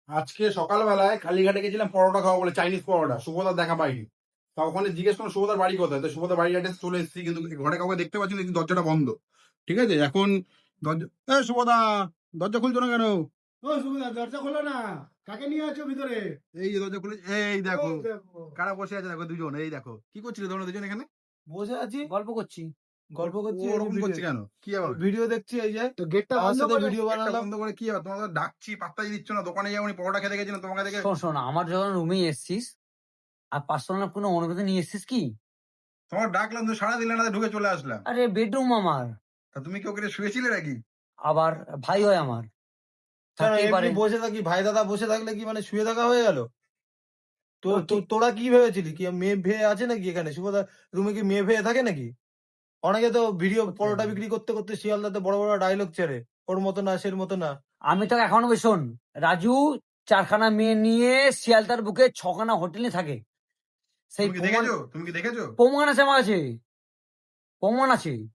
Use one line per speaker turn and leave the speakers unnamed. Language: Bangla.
আজকে সকালবেলায় কালীঘাটে গেছিলাম পরোটা খাওয়া বলে, চাইনিজ পরোটা। শুভদার দেখা পাইনি। তা ওখানে জিজ্ঞেস করলাম শুভদার বাড়ি কোথায়, তো শুভদার বাড়ির অ্যাড্রেস চলে এসেছি, কিন্তু ঘরে কাউকে দেখতে পাচ্ছি না, কিন্তু দরজাটা বন্ধ। ঠিক আছে, এখন দরজা, শুভদা, দরজা খুলছো না কেন?
ও সুবিধা, দরজা খোলো না। কাকে নিয়ে আছো ভিতরে?
এই যে দরজা খুলে, এই দেখো
ওই দেখো।
কারা বসে আছে, দেখো দুজন। এই দেখো কি করছিলে তোমরা দুজন এখানে?
বসে আছি,
গল্প করছি।
গল্প করছি,
ও ওরকম করছে কেন? কি আবার
ভিডিও দেখছি। এই যে
তো গেটটা
আমার
বন্ধ
সাথে
করে
ভিডিও
একটা
বানালাম।
বন্ধ করে কি আবার? তোমাদের ডাকছি, পাত্তাই দিচ্ছ না। দোকানে যাবো পরোটা খেতে গেছিলাম, তোমাকে দেখে।
শোন শোন, আমার যখন রুমে এসছিস আর পার্সোনাল কোনো অনুমতি নিয়ে এসছিস কি?
তোমার ডাকলাম তো সাড়া দিলে না, ঢুকে চলে আসলাম।
আরে বেডরুম আমার,
তা তুমি কি ওখানে শুয়েছিলে নাকি?
আবার ভাই হয় আমার,
কেন
থাকতেই পারে।
এমনি বসে থাকি? ভাই দাদা বসে থাকলে কি মানে শুয়ে থাকা হয়ে গেল? তো
তো ঠিক-
তোরা কি ভেবেছিলি কি মেয়ে ভেয়ে আছে নাকি এখানে? শুভদা রুমে কি মেয়ে ভেয়ে থাকে নাকি? অনেকে তো ভিডিও পরোটা বিক্রি করতে করতে শিয়ালদাতে বড় বড় ডায়লগ ছেড়ে, ওর মতো না, সের মতো না।
আমি তো এখনো শোন, রাজু 4খানা মেয়ে নিয়ে শিয়ালদার বুকে 6খানা হোটেলে থাকে। সেই
তুমি কি
প্রমাণ,
দেখেছো? তুমি কি দেখেছো?
প্রমাণ আছে আমার কাছে, প্রমাণ আছে।